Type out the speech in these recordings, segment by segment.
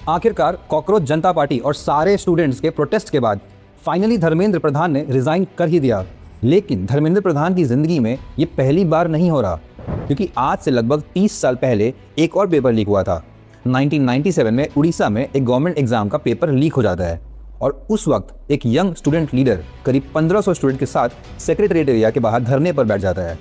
आखिरकार कॉकरोच जनता पार्टी और सारे स्टूडेंट्स के प्रोटेस्ट के बाद फाइनली धर्मेंद्र प्रधान ने रिजाइन कर ही दिया। लेकिन धर्मेंद्र प्रधान की जिंदगी में ये पहली बार नहीं हो रहा, क्योंकि आज से लगभग 30 साल पहले एक और पेपर लीक हुआ था। 1997 में उड़ीसा में एक गवर्नमेंट एग्जाम का पेपर लीक हो जाता है और उस वक्त एक यंग स्टूडेंट लीडर करीब 1500 स्टूडेंट के साथ सेक्रेटरीट एरिया के बाहर धरने पर बैठ जाता है।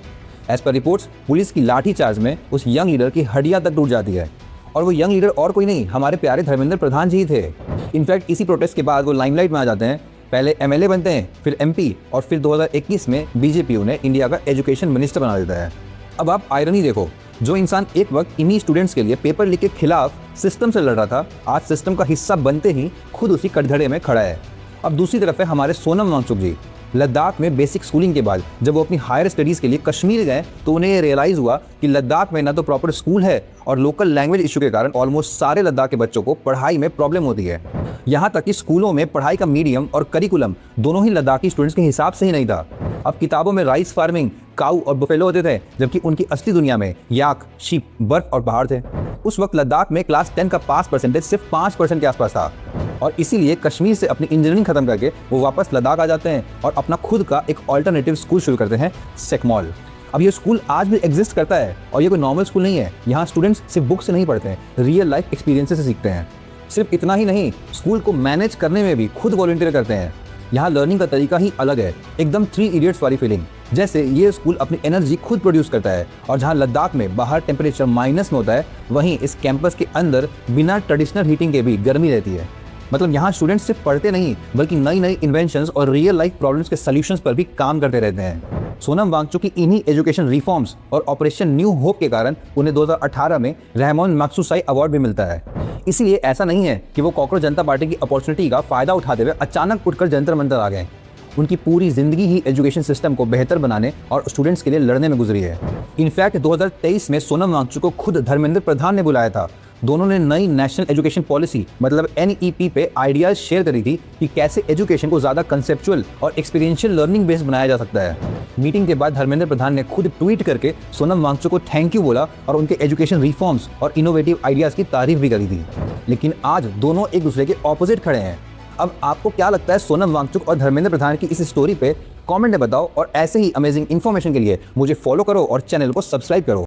एज पर रिपोर्ट्स, पुलिस की लाठी चार्ज में उस यंग लीडर की हड्डियां तक टूट जाती है और वो यंग लीडर और कोई नहीं, हमारे प्यारे धर्मेंद्र प्रधान जी ही थे। इनफैक्ट इसी प्रोटेस्ट के बाद वो लाइमलाइट में आ जाते हैं। पहले एमएलए बनते हैं, फिर एमपी और फिर 2021 में बीजेपी उन्हें इंडिया का एजुकेशन मिनिस्टर बना देता है। अब आप आयरनी देखो, जो इंसान एक वक्त इन्हीं स्टूडेंट्स के लिए पेपर लीक के खिलाफ सिस्टम से लड़ रहा था, आज सिस्टम का हिस्सा बनते ही खुद उसी कटघरे में खड़ा है। अब दूसरी तरफ है हमारे सोनम वांगचुक जी। लद्दाख में बेसिक स्कूलिंग के बाद जब वो अपनी हायर स्टडीज़ के लिए कश्मीर गए तो उन्हें ये रियलाइज़ हुआ कि लद्दाख में ना तो प्रॉपर स्कूल है और लोकल लैंग्वेज इशू के कारण ऑलमोस्ट सारे लद्दाख के बच्चों को पढ़ाई में प्रॉब्लम होती है। यहाँ तक कि स्कूलों में पढ़ाई का मीडियम और करिकुलम दोनों ही लद्दाखी स्टूडेंट्स के हिसाब से ही नहीं था। अब किताबों में राइस फार्मिंग, काऊ और बुफेलो होते थे, जबकि उनकी असली दुनिया में याक, शीप, बर्फ और पहाड़ थे। उस वक्त लद्दाख में क्लास 10 का पास परसेंटेज सिर्फ 5% के आसपास था और इसीलिए कश्मीर से अपनी इंजीनियरिंग खत्म करके वो वापस लद्दाख आ जाते हैं और अपना खुद का एक ऑल्टरनेटिव स्कूल शुरू करते हैं, सेकमॉल। अब ये स्कूल आज भी एग्जिस्ट करता है और ये कोई नॉर्मल स्कूल नहीं है। यहाँ स्टूडेंट्स सिर्फ बुक से नहीं पढ़ते हैं, रियल लाइफ एक्सपीरियंसेस से सीखते हैं। सिर्फ इतना ही नहीं, स्कूल को मैनेज करने में भी खुद वॉलंटियर करते हैं। यहाँ लर्निंग का तरीका ही अलग है, एकदम 3 इडियट्स वाली फीलिंग। जैसे ये स्कूल अपनी एनर्जी खुद प्रोड्यूस करता है और जहाँ लद्दाख में बाहर टेम्परेचर माइनस में होता है, वहीं इस कैंपस के अंदर बिना ट्रेडिशनल हीटिंग के भी गर्मी रहती है। मतलब यहाँ स्टूडेंट्स सिर्फ पढ़ते नहीं बल्कि नई नई इन्वेंशंस और रियल लाइफ प्रॉब्लम्स के सॉल्यूशंस पर भी काम करते रहते हैं। सोनम वांगचुक की इन्हीं एजुकेशन रिफॉर्म्स और ऑपरेशन न्यू होप के कारण उन्हें 2018 में रहमान मैग्सेसे अवार्ड भी मिलता है। इसलिए ऐसा नहीं है कि वो कॉकरोच जनता पार्टी की अपॉर्चुनिटी का फायदा उठाते हुए अचानक उठकर जंतर मंतर आ गए। उनकी पूरी जिंदगी ही एजुकेशन सिस्टम को बेहतर बनाने और स्टूडेंट्स के लिए लड़ने में गुजरी है। इनफैक्ट 2023 में सोनम वांगचुक को खुद धर्मेंद्र प्रधान ने बुलाया था। दोनों ने नई नेशनल एजुकेशन पॉलिसी मतलब NEP पे आइडियाज शेयर करी थी कि कैसे एजुकेशन को ज़्यादा कंसेप्चुअल और एक्सपीरियंशियल लर्निंग बेस्ड बनाया जा सकता है। मीटिंग के बाद धर्मेंद्र प्रधान ने खुद ट्वीट करके सोनम वांगचुक को थैंक यू बोला और उनके एजुकेशन रिफॉर्म्स और इनोवेटिव आइडियाज़ की तारीफ भी करी थी। लेकिन आज दोनों एक दूसरे के ऑपोजिट खड़े हैं। अब आपको क्या लगता है सोनम वांगचुक और धर्मेंद्र प्रधान की इस स्टोरी पे? कमेंट में बताओ और ऐसे ही अमेजिंग इन्फॉर्मेशन के लिए मुझे फॉलो करो और चैनल को सब्सक्राइब करो।